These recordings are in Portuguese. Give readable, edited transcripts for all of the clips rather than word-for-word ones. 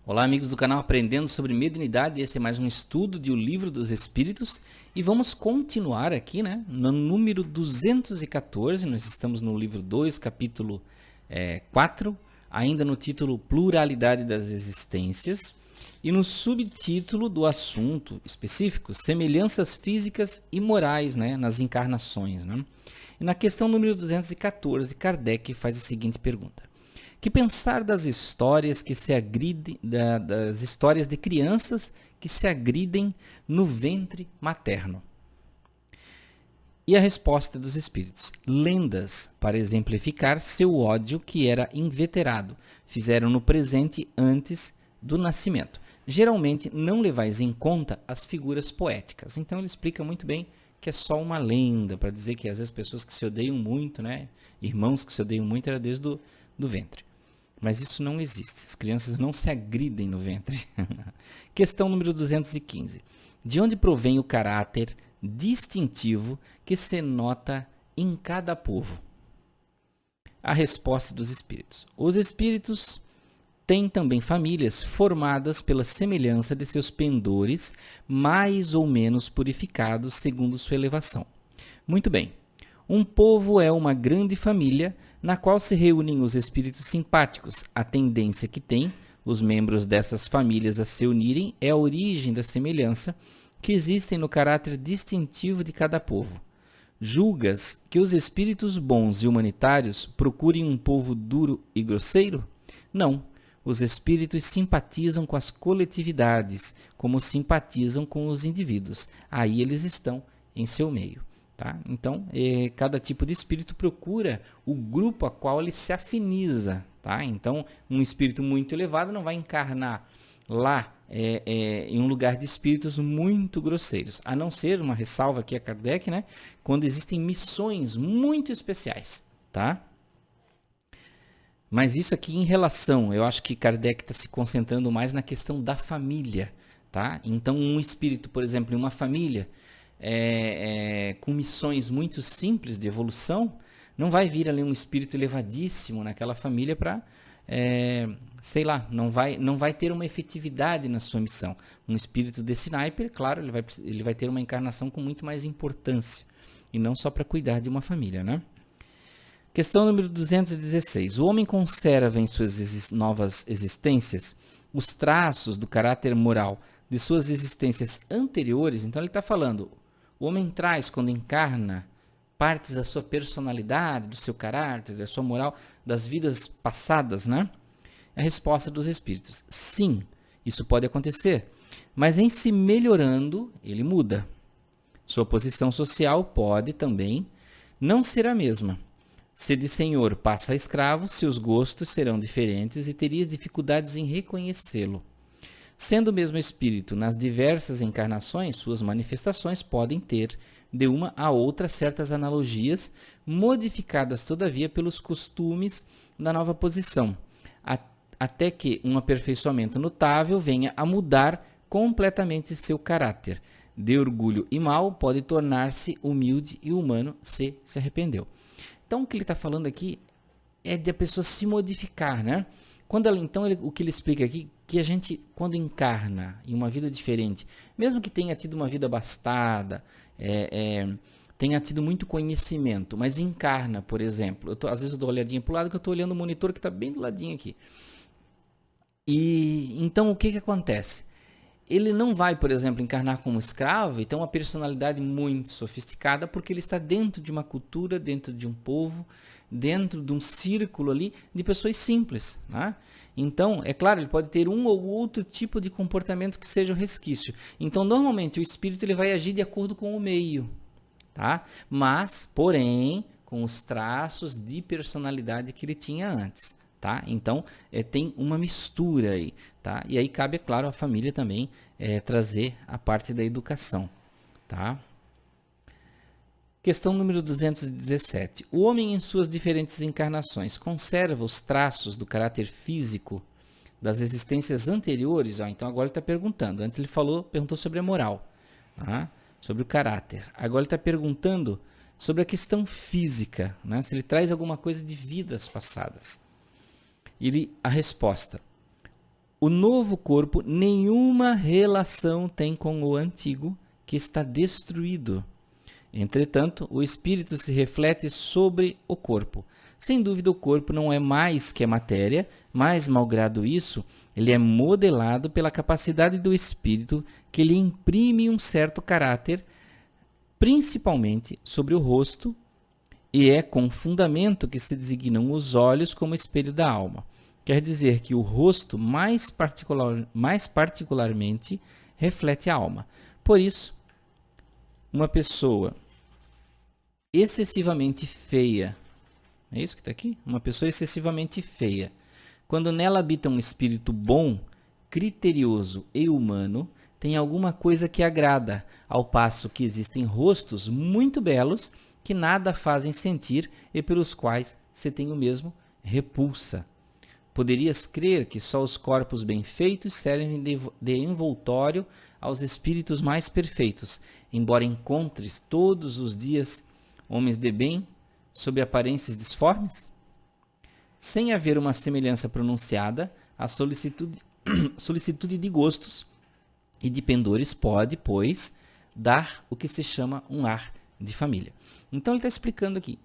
Olá, amigos do canal Aprendendo sobre Mediunidade. Esse é mais um estudo de O Livro dos Espíritos e vamos continuar aqui, no número 214. Nós estamos no livro 2, capítulo 4, ainda no título Pluralidade das Existências e no subtítulo do assunto específico, Semelhanças Físicas e Morais, nas encarnações. E na questão número 214, Kardec faz a seguinte pergunta: que pensar das histórias que se agridem, das histórias de crianças que se agridem no ventre materno? E a resposta dos espíritos: lendas para exemplificar seu ódio que era inveterado, fizeram no presente antes do nascimento. Geralmente não levais em conta as figuras poéticas. Então ele explica muito bem que é só uma lenda, para dizer que às vezes pessoas que se odeiam muito, irmãos que se odeiam muito, era desde do ventre. Mas isso não existe. As crianças não se agridem no ventre. Questão número 215. De onde provém o caráter distintivo que se nota em cada povo? A resposta dos espíritos: os espíritos têm também famílias formadas pela semelhança de seus pendores, mais ou menos purificados segundo sua elevação. Muito bem. Um povo é uma grande família na qual se reúnem os espíritos simpáticos. A tendência que têm os membros dessas famílias a se unirem é a origem da semelhança que existem no caráter distintivo de cada povo. Julgas que os espíritos bons e humanitários procurem um povo duro e grosseiro? Não. Os espíritos simpatizam com as coletividades, como simpatizam com os indivíduos. Aí eles estão em seu meio. Tá? Então, cada tipo de espírito procura o grupo a qual ele se afiniza. Tá? Então, um espírito muito elevado não vai encarnar lá em um lugar de espíritos muito grosseiros. A não ser, uma ressalva aqui a Kardec, quando existem missões muito especiais. Tá? Mas isso aqui em relação, eu acho que Kardec está se concentrando mais na questão da família. Tá? Então, um espírito, por exemplo, em uma família com missões muito simples de evolução, não vai vir ali um espírito elevadíssimo naquela família para, não vai ter uma efetividade na sua missão. Um espírito desse naipe, claro, ele vai ter uma encarnação com muito mais importância, e não só para cuidar de uma família, Questão número 216. O homem conserva em suas novas existências os traços do caráter moral de suas existências anteriores. Então ele está falando, o homem traz, quando encarna, partes da sua personalidade, do seu caráter, da sua moral, das vidas passadas, A resposta dos espíritos: sim, isso pode acontecer, mas em se melhorando, ele muda. Sua posição social pode também não ser a mesma. Se de senhor passa a escravo, seus gostos serão diferentes e terias dificuldades em reconhecê-lo. Sendo o mesmo espírito nas diversas encarnações, suas manifestações podem ter, de uma a outra, certas analogias, modificadas, todavia, pelos costumes da nova posição, até que um aperfeiçoamento notável venha a mudar completamente seu caráter. De orgulho e mal, pode tornar-se humilde e humano se arrependeu. Então, o que ele está falando aqui é de a pessoa se modificar, o que ele explica aqui, que a gente, quando encarna em uma vida diferente, mesmo que tenha tido uma vida abastada, tenha tido muito conhecimento, mas encarna, por exemplo, às vezes eu dou uma olhadinha para o lado, que eu estou olhando o monitor que está bem do ladinho aqui. E então, o que acontece? Ele não vai, por exemplo, encarnar como escravo e ter uma personalidade muito sofisticada, porque ele está dentro de uma cultura, dentro de um povo, dentro de um círculo ali de pessoas simples. Então, é claro, ele pode ter um ou outro tipo de comportamento que seja um resquício. Então, normalmente, o espírito ele vai agir de acordo com o meio, mas, porém, com os traços de personalidade que ele tinha antes. Então, tem uma mistura aí. E aí cabe, é claro, a família também trazer a parte da educação. Questão número 217. O homem, em suas diferentes encarnações, conserva os traços do caráter físico das existências anteriores? Então, agora ele está perguntando. Antes ele perguntou sobre a moral, sobre o caráter. Agora ele está perguntando sobre a questão física, se ele traz alguma coisa de vidas passadas. A resposta: O novo corpo nenhuma relação tem com o antigo, que está destruído. Entretanto, o espírito se reflete sobre o corpo. Sem dúvida, o corpo não é mais que a matéria, mas, malgrado isso, ele é modelado pela capacidade do espírito que lhe imprime um certo caráter, principalmente sobre o rosto, e é com fundamento que se designam os olhos como espelho da alma. Quer dizer que o rosto, mais particularmente, reflete a alma. Por isso, uma pessoa excessivamente feia, é isso que está aqui? Uma pessoa excessivamente feia, quando nela habita um espírito bom, criterioso e humano, tem alguma coisa que agrada, ao passo que existem rostos muito belos que nada fazem sentir e pelos quais se tem o mesmo repulsa. Poderias crer que só os corpos bem feitos servem de envoltório aos espíritos mais perfeitos, embora encontres todos os dias homens de bem sob aparências disformes? Sem haver uma semelhança pronunciada, a solicitude de gostos e de pendores pode, pois, dar o que se chama um ar de família. Então ele está explicando aqui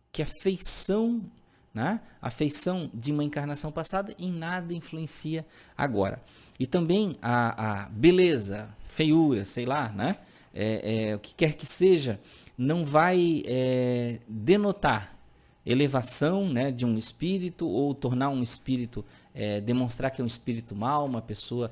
que a feição de uma encarnação passada em nada influencia agora. E também a beleza, feiura, sei lá, o que quer que seja, não vai denotar elevação, de um espírito ou tornar um espírito, demonstrar que é um espírito mau, uma pessoa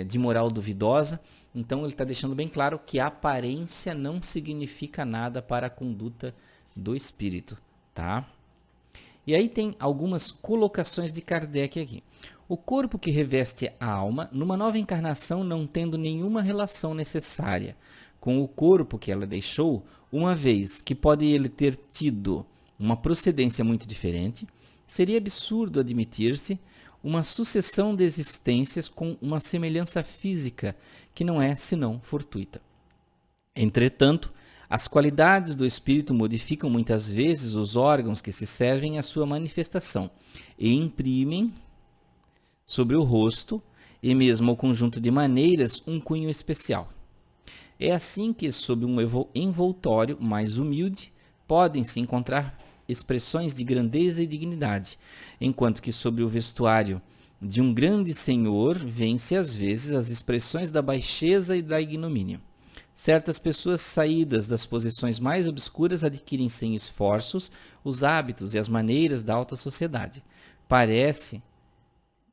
de moral duvidosa. Então ele está deixando bem claro que a aparência não significa nada para a conduta do espírito, tá? E aí tem algumas colocações de Kardec aqui. O corpo que reveste a alma, numa nova encarnação, não tendo nenhuma relação necessária com o corpo que ela deixou, uma vez que pode ele ter tido uma procedência muito diferente, seria absurdo admitir-se uma sucessão de existências com uma semelhança física que não é senão fortuita. Entretanto, as qualidades do espírito modificam muitas vezes os órgãos que se servem à sua manifestação e imprimem sobre o rosto e mesmo ao conjunto de maneiras um cunho especial. É assim que, sob um envoltório mais humilde, podem-se encontrar expressões de grandeza e dignidade, enquanto que sobre o vestuário de um grande senhor vêm-se às vezes as expressões da baixeza e da ignomínia. Certas pessoas saídas das posições mais obscuras adquirem sem esforços os hábitos e as maneiras da alta sociedade. Parece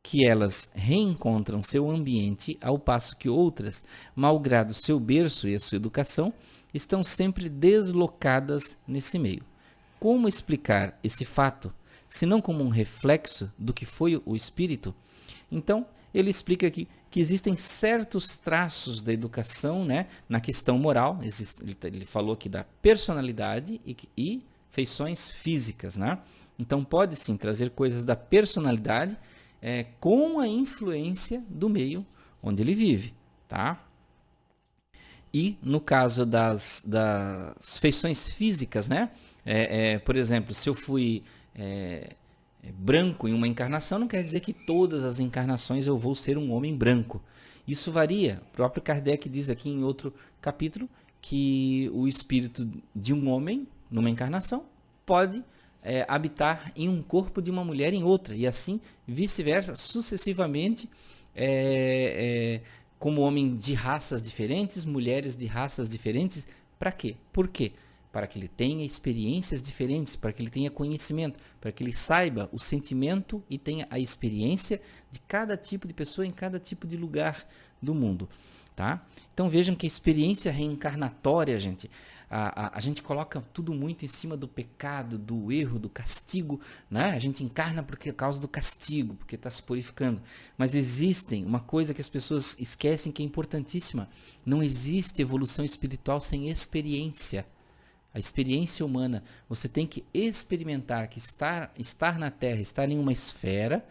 que elas reencontram seu ambiente, ao passo que outras, malgrado seu berço e a sua educação, estão sempre deslocadas nesse meio. Como explicar esse fato, se não como um reflexo do que foi o espírito? Então, ele explica aqui que existem certos traços da educação, na questão moral. Ele falou aqui da personalidade e feições físicas. Então, pode sim trazer coisas da personalidade com a influência do meio onde ele vive. Tá? E no caso das feições físicas, por exemplo, se eu fui branco em uma encarnação, não quer dizer que todas as encarnações eu vou ser um homem branco. Isso varia. O próprio Kardec diz aqui em outro capítulo que o espírito de um homem, numa encarnação, pode habitar em um corpo de uma mulher em outra, e assim vice-versa, sucessivamente, como homem de raças diferentes, mulheres de raças diferentes. Para quê? Por quê? Para que ele tenha experiências diferentes, para que ele tenha conhecimento, para que ele saiba o sentimento e tenha a experiência de cada tipo de pessoa em cada tipo de lugar do mundo. Tá? Então vejam que a experiência reencarnatória, gente, a gente coloca tudo muito em cima do pecado, do erro, do castigo. A gente encarna por causa do castigo, porque está se purificando. Mas existem uma coisa que as pessoas esquecem que é importantíssima. Não existe evolução espiritual sem experiência. A experiência humana, você tem que experimentar que estar na Terra, estar em uma esfera,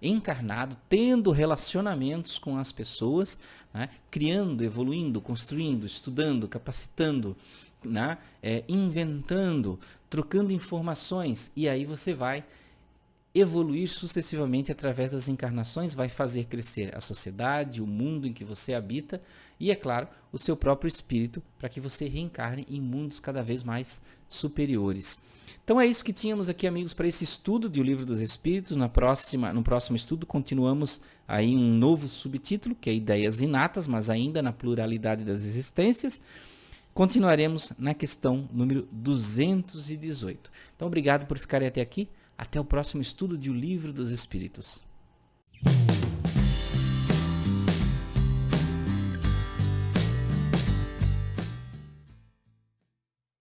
encarnado, tendo relacionamentos com as pessoas, criando, evoluindo, construindo, estudando, capacitando, inventando, trocando informações, e aí você vai evoluir sucessivamente através das encarnações, vai fazer crescer a sociedade, o mundo em que você habita e, é claro, o seu próprio espírito, para que você reencarne em mundos cada vez mais superiores. Então é isso que tínhamos aqui, amigos, para esse estudo de O Livro dos Espíritos. No próximo estudo continuamos aí um novo subtítulo, que é Ideias Inatas, mas ainda na pluralidade das existências. Continuaremos na questão número 218. Então, obrigado por ficarem até aqui. Até o próximo estudo de O Livro dos Espíritos.